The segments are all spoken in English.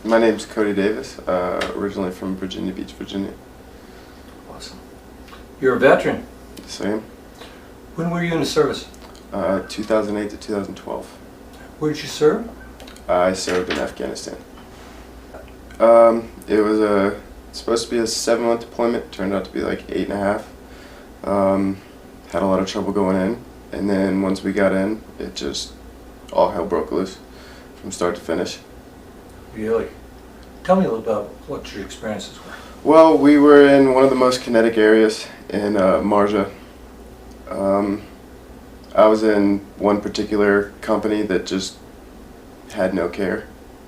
My name's Cody Davis, originally from Virginia Beach, Virginia. Awesome. You're a veteran. Same. When were you in the service? 2008 to 2012. Where did you serve? I served in Afghanistan. It was supposed to be a 7-month deployment, turned out to be like 8.5. Had a lot of trouble going in, and then once we got in, it just all hell broke loose from start to finish. Really? Tell me a little about what your experiences were. Well, we were in one of the most kinetic areas in Marjah. I was in one particular company that just had no care,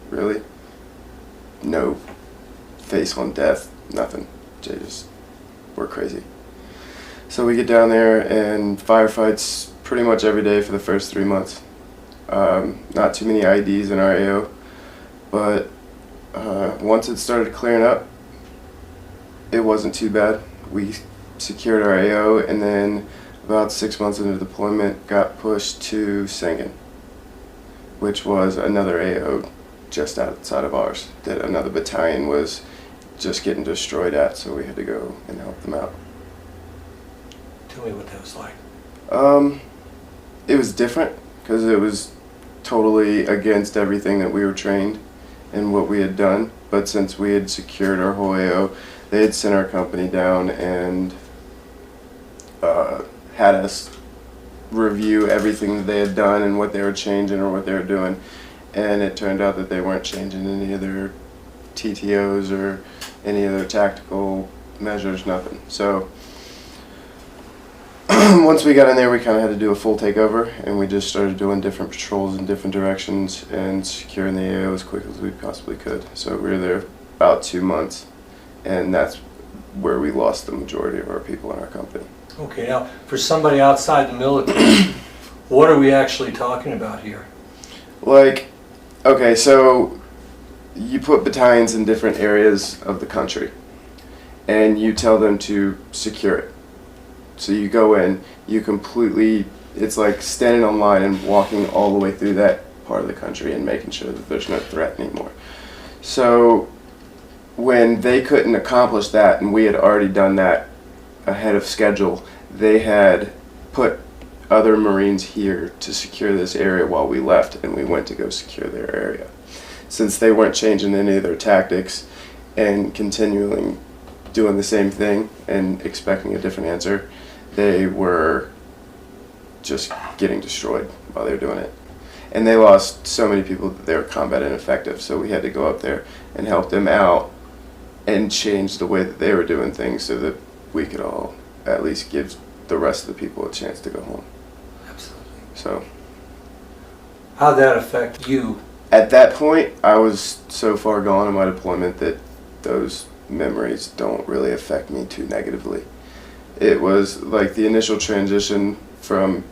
really. No face on death, nothing. They just were crazy. So we get down there and firefights pretty much every day for the first 3 months. Not too many IEDs in our AO, but once it started clearing up, it wasn't too bad. We secured our AO, and then about 6 months into deployment, got pushed to Sangin, which was another AO just outside of ours that another battalion was just getting destroyed at, so we had to go and help them out. Tell me what that was like. It was different because it was totally against everything that we were trained and what we had done, but since we had secured our whole AO, they had sent our company down and had us review everything that they had done and what they were changing or what they were doing, and it turned out that they weren't changing any of their TTOs or any of their tactical measures, nothing. So once we got in there, we kind of had to do a full takeover, and we just started doing different patrols in different directions and securing the AO as quick as we possibly could. So we were there about 2 months, and that's where we lost the majority of our people in our company. Okay, now for somebody outside the military, what are we actually talking about here? Like, okay, so you put battalions in different areas of the country, and you tell them to secure it. So you go in, you completely, it's like standing on line and walking all the way through that part of the country and making sure that there's no threat anymore. So when they couldn't accomplish that, and we had already done that ahead of schedule, they had put other Marines here to secure this area while we left, and we went to go secure their area. Since they weren't changing any of their tactics and continuing doing the same thing and expecting a different answer, they were just getting destroyed while they were doing it. And they lost so many people that they were combat ineffective, so we had to go up there and help them out and change the way that they were doing things so that we could all at least give the rest of the people a chance to go home. Absolutely. So how'd that affect you? at that point, I was so far gone in my deployment that those memories don't really affect me too negatively. It was like the initial transition from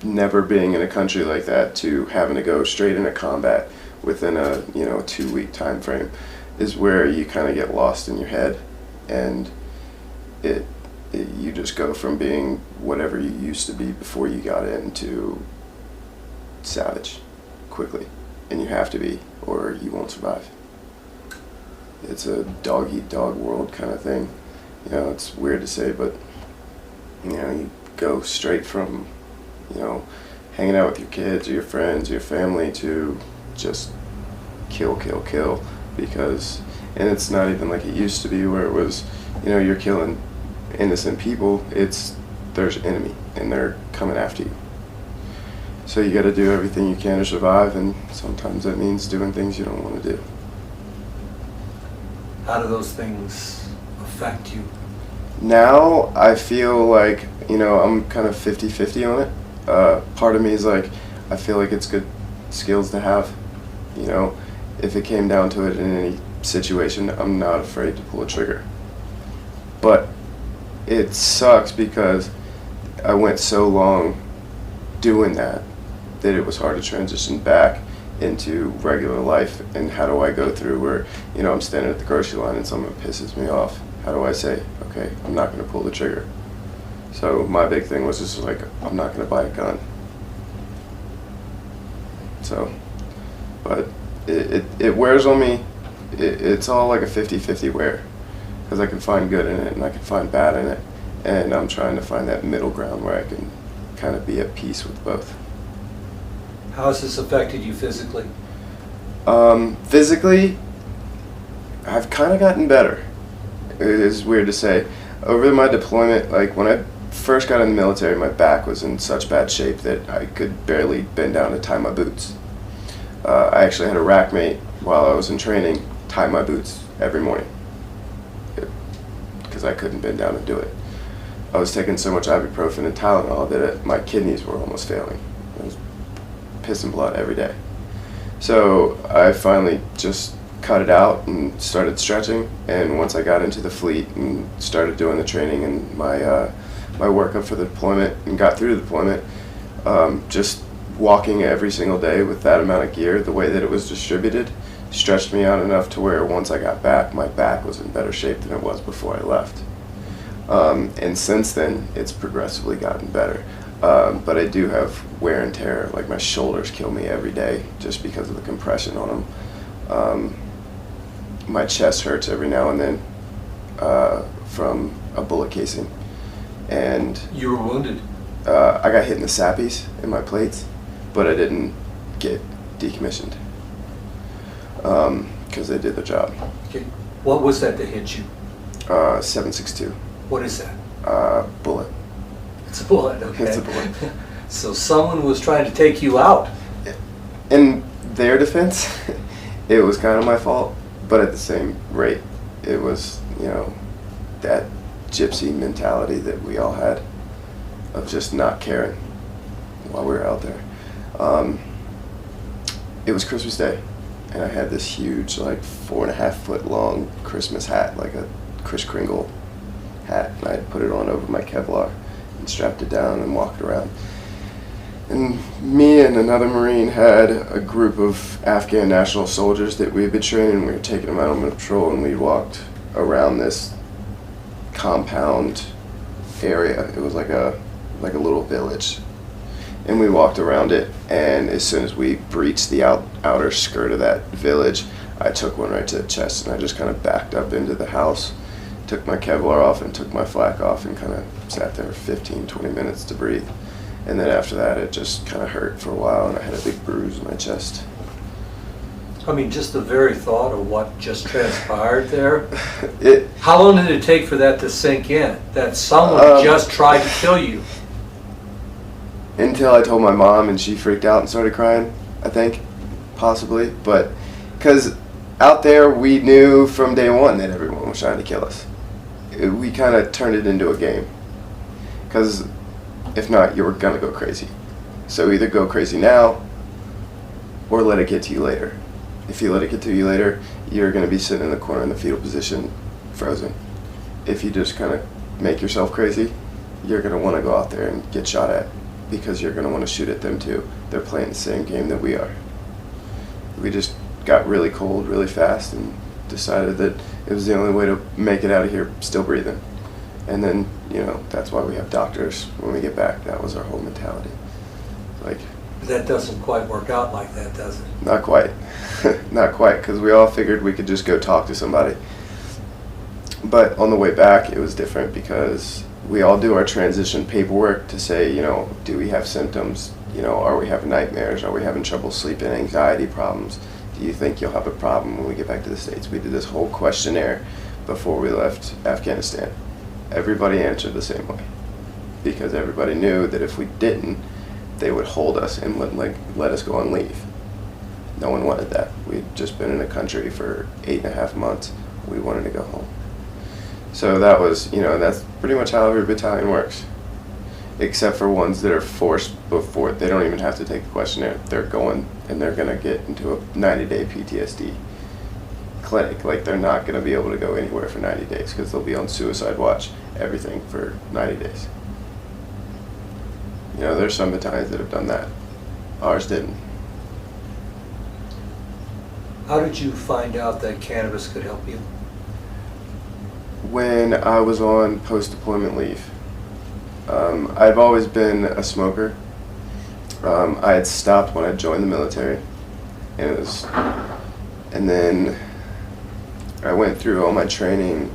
never being in a country like that to having to go straight into combat within a 2-week time frame is where you kind of get lost in your head, and you just go from being whatever you used to be before you got into savage quickly, and you have to be or you won't survive. It's a dog eat dog world kind of thing. It's weird to say, but you go straight from hanging out with your kids or your friends or your family to just kill because, and it's not even like it used to be where it was you're killing innocent people. There's an enemy and they're coming after you, so you got to do everything you can to survive, and sometimes that means doing things you don't want to do. How do those things affect you? Now I feel like I'm kind of 50-50 on it. Part of me is like, I feel like it's good skills to have. If it came down to it in any situation, I'm not afraid to pull a trigger. But it sucks because I went so long doing that it was hard to transition back into regular life. And how do I go through where I'm standing at the grocery line and someone pisses me off? How do I say, okay, I'm not going to pull the trigger? So my big thing was just like, I'm not going to buy a gun. So, but It wears on me. It's all like a 50-50 wear, because I can find good in it and I can find bad in it, and I'm trying to find that middle ground where I can kind of be at peace with both. How has this affected you physically? Physically, I've kind of gotten better. It is weird to say. Over my deployment, like when I first got in the military, my back was in such bad shape that I could barely bend down to tie my boots. I actually had a rack mate while I was in training tie my boots every morning because I couldn't bend down and do it. I was taking so much ibuprofen and Tylenol that my kidneys were almost failing. I was pissing blood every day. So I finally just cut it out and started stretching, and once I got into the fleet and started doing the training and my workup for the deployment and got through the deployment, just walking every single day with that amount of gear, the way that it was distributed, stretched me out enough to where once I got back, my back was in better shape than it was before I left. And since then, it's progressively gotten better. But I do have wear and tear, like my shoulders kill me every day just because of the compression on them. My chest hurts every now and then from a bullet casing. And You were wounded. I got hit in the sappies in my plates, but I didn't get decommissioned because they did their job. Okay. What was that hit you? 7.62. What is that? Bullet. It's a bullet, okay. It's a bullet. So someone was trying to take you out. In their defense, it was kind of my fault, but at the same rate, it was, that gypsy mentality that we all had of just not caring while we were out there. It was Christmas Day, and I had this huge, like 4.5 foot long Christmas hat, like a Kris Kringle hat, and I put it on over my Kevlar and strapped it down and walked around. And me and another Marine had a group of Afghan national soldiers that we had been training. We were taking them out on patrol, and we walked around this compound area. It was like a little village, and we walked around it, and as soon as we breached the outer skirt of that village, I took one right to the chest, and I just kind of backed up into the house, took my Kevlar off and took my flak off, and kind of sat there 15-20 minutes to breathe. And then after that, it just kind of hurt for a while, and I had a big bruise in my chest. I mean, just the very thought of what just transpired there. It, How long did it take for that to sink in? That someone just tried to kill you? until I told my mom, and she freaked out and started crying, I think, possibly. But because out there, we knew from day one that everyone was trying to kill us. We kind of turned it into a game, because if not, you were gonna go crazy. So either go crazy now or let it get to you later. If you let it get to you later, you're gonna be sitting in the corner in the fetal position, frozen. If you just kind of make yourself crazy, you're gonna want to go out there and get shot at, because you're gonna want to shoot at them too. They're playing the same game that we are. We just got really cold really fast and decided that it was the only way to make it out of here still breathing. And then, that's why we have doctors when we get back. That was our whole mentality. Like, That doesn't quite work out like that, does it? not quite. Not quite, because we all figured we could just go talk to somebody. But on the way back, it was different, because we all do our transition paperwork to say, do we have symptoms? Are we having nightmares? Are we having trouble sleeping, anxiety problems? Do you think you'll have a problem when we get back to the States? We did this whole questionnaire before we left Afghanistan. Everybody answered the same way, because everybody knew that if we didn't, they would hold us and let us go on leave. No one wanted that. We'd just been in a country for 8.5 months. We wanted to go home. So that was, that's pretty much how every battalion works. Except for ones that are forced before. They don't even have to take the questionnaire. They're going, and they're going to get into a 90-day PTSD clinic. Like, they're not going to be able to go anywhere for 90 days, because they'll be on suicide watch, everything, for 90 days. There's some battalions that have done that. Ours didn't. How did you find out that cannabis could help you? When I was on post-deployment leave. I've always been a smoker. I had stopped when I joined the military, and it was And then I went through all my training.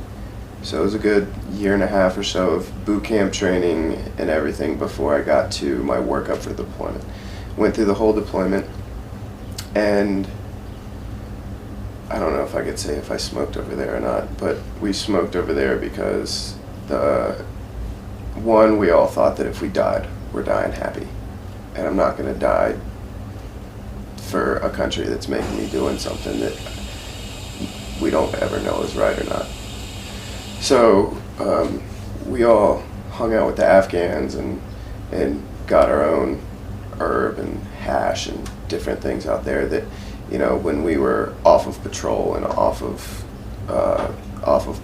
So it was a good year and a half or so of boot camp training and everything before I got to my workup for the deployment. Went through the whole deployment, and I don't know if I could say if I smoked over there or not, but we smoked over there because we all thought that if we died, we're dying happy. And I'm not going to die for a country that's making me doing something that we don't ever know is right or not. So we all hung out with the Afghans and got our own herb and hash and different things out there that, you know, when we were off of patrol and off of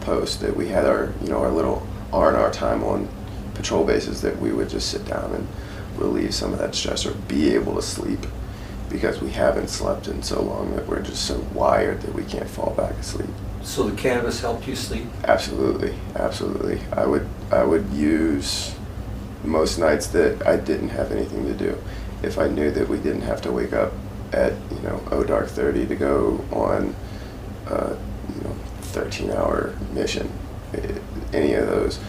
post, that we had our, you know, our little R&R time on patrol bases, that we would just sit down and relieve some of that stress or be able to sleep, because we haven't slept in so long that we're just so wired that we can't fall back asleep. So the cannabis helped you sleep? Absolutely, absolutely. I would use most nights that I didn't have anything to do. If I knew that we didn't have to wake up at, you know, dark 30 to go on a, you know, 13-hour mission, any of those,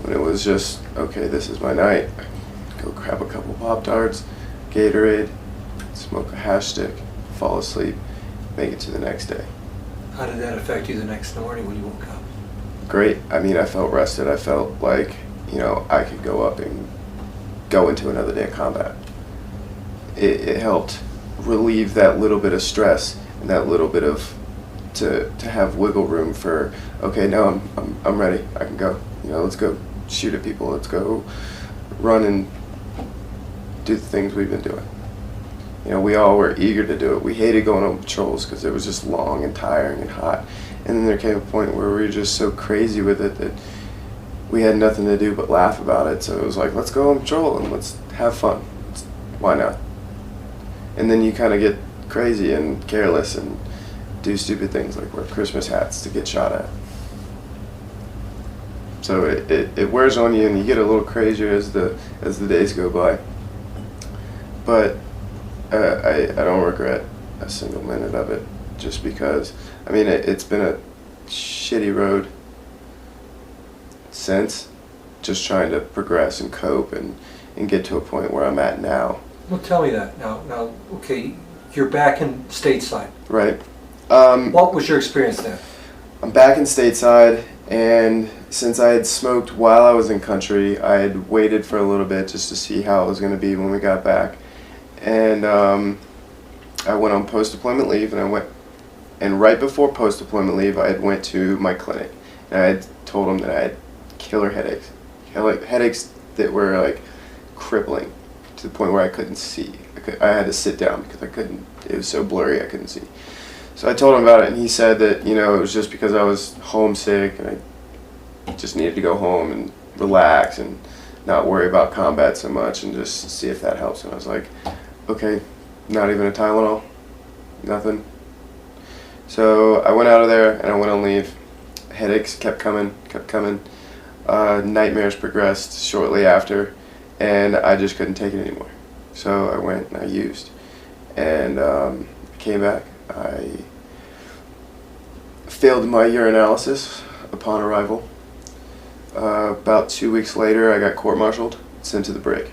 when it was just, okay, this is my night, go grab a couple Pop-Tarts, Gatorade, smoke a hash stick, fall asleep, make it to the next day. How did that affect you the next morning when you woke up? Great. I mean, I felt rested. I felt like, you know, I could go up and go into another day of combat. It helped relieve that little bit of stress and that little bit of to have wiggle room for, okay, now I'm ready. I can go. You know, let's go shoot at people. Let's go run and do the things we've been doing. You know, we all were eager to do it. We hated going on patrols because it was just long and tiring and hot. And then there came a point where we were just so crazy with it that we had nothing to do but laugh about it. So it was like, let's go on patrol and let's have fun. Why not? And then you kind of get crazy and careless and do stupid things like wear Christmas hats to get shot at. So it wears on you, and you get a little crazier as the days go by. But I don't regret a single minute of it, just because, I mean, it's been a shitty road since, just trying to progress and cope and get to a point where I'm at now. Well, tell me that. Now, okay, you're back in stateside. Right. What was your experience then? I'm back in stateside, and since I had smoked while I was in country, I had waited for a little bit just to see how it was going to be when we got back. And I went on post-deployment leave, and right before post-deployment leave, I had went to my clinic, and I had told them that I had killer headaches that were like crippling to the point where I couldn't see. I had to sit down because I couldn't. It was so blurry I couldn't see. So I told him about it, and he said that, you know, it was just because I was homesick and I just needed to go home and relax and not worry about combat so much and just see if that helps. And I was like, okay, not even a Tylenol, nothing. So I went out of there and I went on leave. Headaches kept coming. Nightmares progressed shortly after, and I just couldn't take it anymore. So I went and I used, and came back. I failed my urinalysis upon arrival. About 2 weeks later, I got court-martialed, sent to the brig.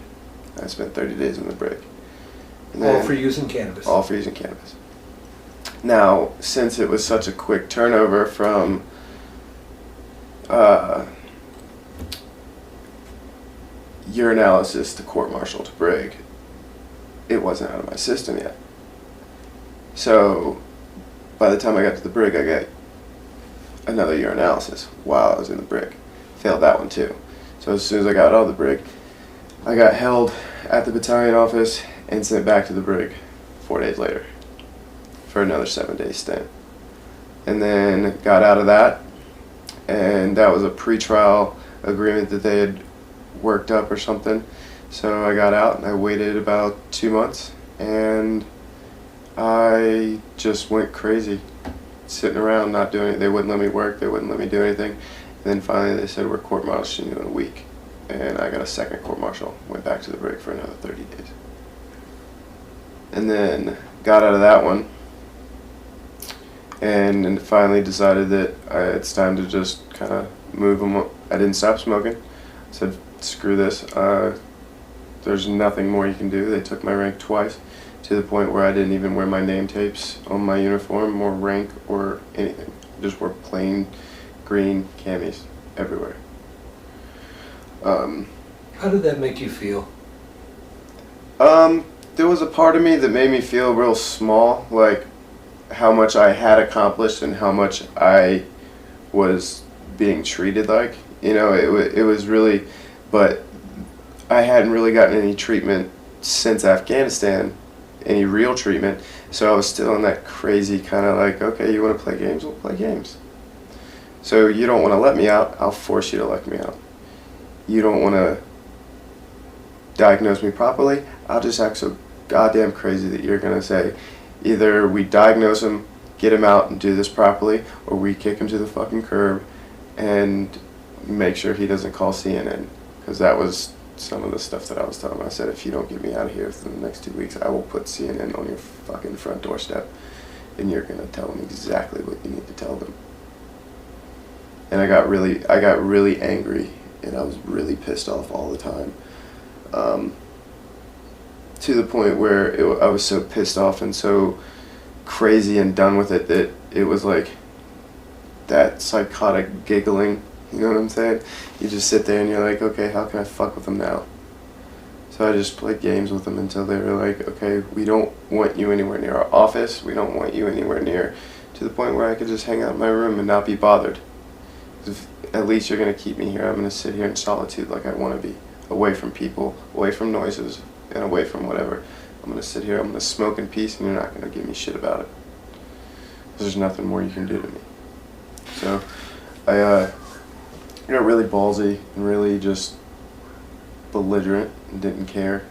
I spent 30 days in the brig. And all for using cannabis? All for using cannabis. Now, since it was such a quick turnover from urinalysis to court-martial to brig, it wasn't out of my system yet. So by the time I got to the brig, I got another urinalysis while I was in the brig. Failed that one too. So as soon as I got out of the brig, I got held at the battalion office and sent back to the brig 4 days later for another 7-day stint. And then got out of that, and that was a pre-trial agreement that they had worked up or something. So I got out and I waited about 2 months, and I just went crazy, sitting around not doing it. They wouldn't let me work, they wouldn't let me do anything. And then finally they said, we're court-martialing you in a week. And I got a second court-martial, went back to the brig for another 30 days. And then got out of that one, and finally decided that it's time to just kind of move them. I didn't stop smoking. I said, screw this. There's nothing more you can do. They took my rank twice, to the point where I didn't even wear my name tapes on my uniform or rank or anything. I just wore plain green camis everywhere. How did that make you feel? There was a part of me that made me feel real small, like how much I had accomplished and how much I was being treated like. You know, it was really, but I hadn't really gotten any treatment since Afghanistan, any real treatment, so I was still in that crazy kind of like, okay, you want to play games? We'll play games. So you don't want to let me out, I'll force you to let me out. You don't want to diagnose me properly, I'll just act so goddamn crazy that you're going to say, either we diagnose him, get him out and do this properly, or we kick him to the fucking curb and make sure he doesn't call CNN. Because that was some of the stuff that I was telling him. I said, if you don't get me out of here within the next 2 weeks, I will put CNN on your fucking front doorstep and you're going to tell them exactly what you need to tell them. And I got really angry and I was really pissed off all the time. To the point where I was so pissed off and so crazy and done with it that it was like that psychotic giggling, you know what I'm saying? You just sit there and you're like, okay, how can I fuck with them now? So I just played games with them until they were like, okay, we don't want you anywhere near our office, we don't want you anywhere near, to the point where I could just hang out in my room and not be bothered. At least you're going to keep me here. I'm going to sit here in solitude like I want to be, away from people, away from noises, and away from whatever. I'm going to sit here, I'm going to smoke in peace, and you're not going to give me shit about it. There's nothing more you can do to me. So I got really ballsy and really just belligerent and didn't care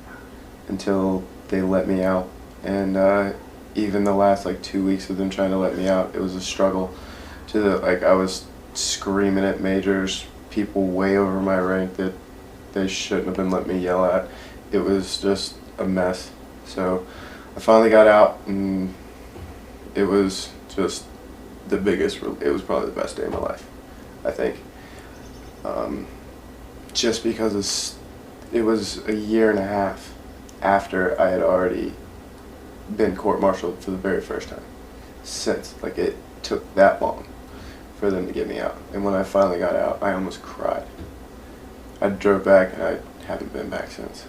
until they let me out. And even the last like 2 weeks of them trying to let me out, it was a struggle. I was screaming at majors, people way over my rank that they shouldn't have been letting me yell at. It was just a mess. So I finally got out and it was just the biggest, it was probably the best day of my life, I think. Just because it was a year and a half after I had already been court-martialed for the very first time. Like it took that long for them to get me out. And when I finally got out, I almost cried. I drove back and I haven't been back since.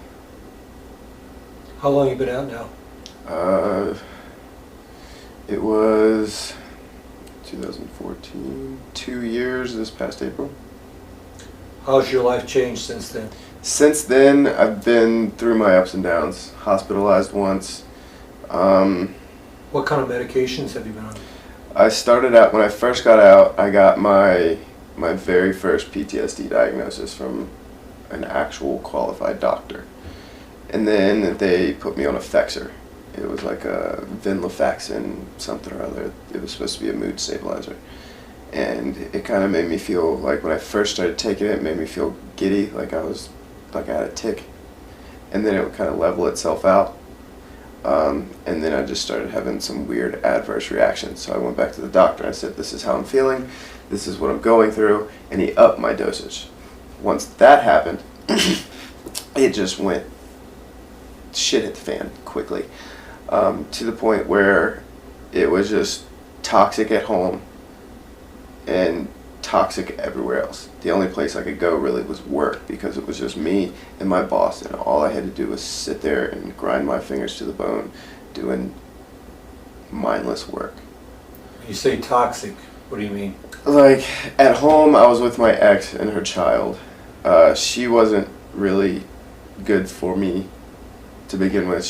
How long have you been out now? It was 2014, 2 years this past April. How's your life changed since then? Since then, I've been through my ups and downs. Hospitalized once. What kind of medications have you been on? I started out, when I first got out, I got my very first PTSD diagnosis from an actual qualified doctor. And then they put me on a Fexer. It was like a Venlafaxine something or other. It was supposed to be a mood stabilizer. And it kind of made me feel like, when I first started taking it, it made me feel giddy, like I had a tic. And then it would kind of level itself out. And then I just started having some weird adverse reactions. So I went back to the doctor and I said, this is how I'm feeling, this is what I'm going through, and he upped my dosage. Once that happened, it just went, shit hit the fan quickly, to the point where it was just toxic at home and toxic everywhere else. The only place I could go really was work, because it was just me and my boss, and all I had to do was sit there and grind my fingers to the bone doing mindless work. You say toxic, what do you mean? Like, at home I was with my ex and her child. She wasn't really good for me to begin with.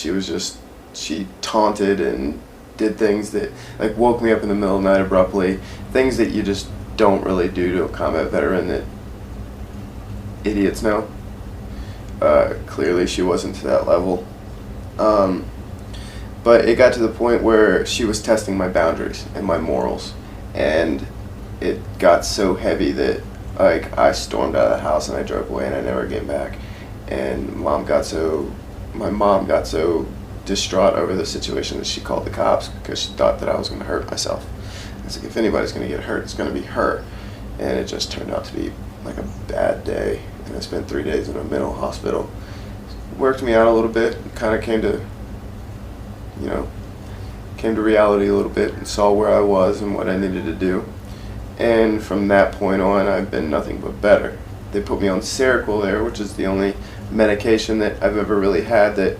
She taunted and did things that, like, woke me up in the middle of the night abruptly, things that you just don't really do to a combat veteran that idiots know. Clearly she wasn't to that level. But it got to the point where she was testing my boundaries and my morals, and it got so heavy that, like, I stormed out of the house and I drove away and I never came back. And my mom got so distraught over the situation that she called the cops because she thought that I was going to hurt myself. was like, if anybody's going to get hurt, it's going to be her. And it just turned out to be like a bad day. And I spent 3 days in a mental hospital. Worked me out a little bit, kind of came to reality a little bit and saw where I was and what I needed to do. And from that point on, I've been nothing but better. They put me on Seroquel there, which is the only medication that I've ever really had that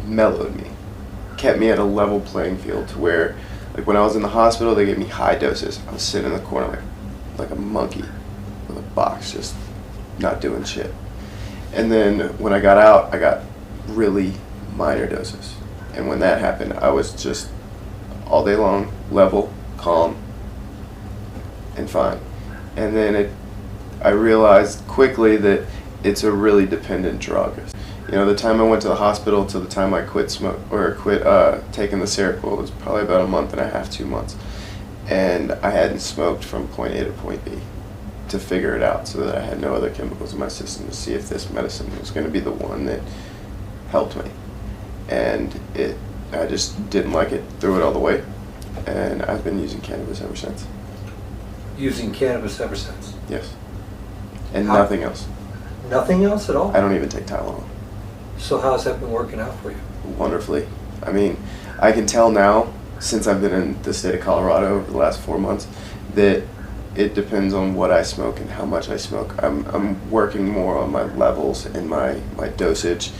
mellowed me, kept me at a level playing field to where, like when I was in the hospital, they gave me high doses. I was sitting in the corner like a monkey with a box, just not doing shit. And then when I got out, I got really minor doses. And when that happened, I was just all day long, level, calm, and fine. And then I realized quickly that it's a really dependent drug. The time I went to the hospital to the time I quit taking the Seroquel was probably about a month and a half, 2 months. And I hadn't smoked from point A to point B to figure it out, so that I had no other chemicals in my system to see if this medicine was going to be the one that helped me. And I just didn't like it, threw it all away, and I've been using cannabis ever since. Using cannabis ever since? Yes. And nothing else. Nothing else at all? I don't even take Tylenol. So how's that been working out for you? Wonderfully. I mean, I can tell now, since I've been in the state of Colorado over the last 4 months, that it depends on what I smoke and how much I smoke. I'm working more on my levels and my dosage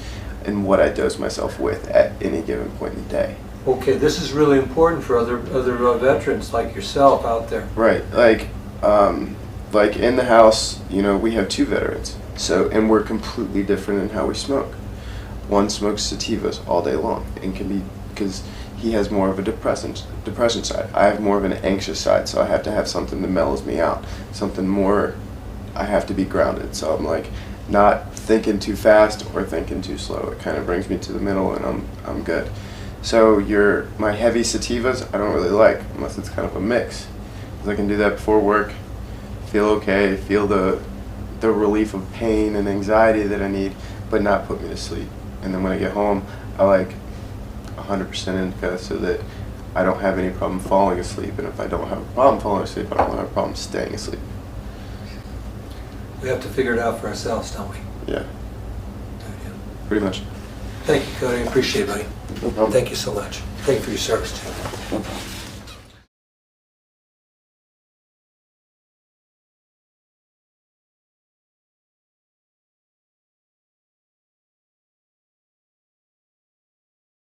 and what I dose myself with at any given point in the day. Okay, this is really important for other veterans like yourself out there. Right, like in the house, we have 2 veterans, and we're completely different in how we smoke. One smokes sativas all day long, and can be, because he has more of a depression side. I have more of an anxious side, so I have to have something that mellows me out, something more. I have to be grounded, so I'm like not thinking too fast or thinking too slow. It kind of brings me to the middle, and I'm good. So my heavy sativas, I don't really like unless it's kind of a mix, because I can do that before work, feel okay, feel the relief of pain and anxiety that I need, but not put me to sleep. And then when I get home, I like 100% indica so that I don't have any problem falling asleep. And if I don't have a problem falling asleep, I don't have a problem staying asleep. We have to figure it out for ourselves, don't we? Yeah. Pretty much. Thank you, Cody. I appreciate it, buddy. No problem. Thank you so much. Thank you for your service, too. No problem.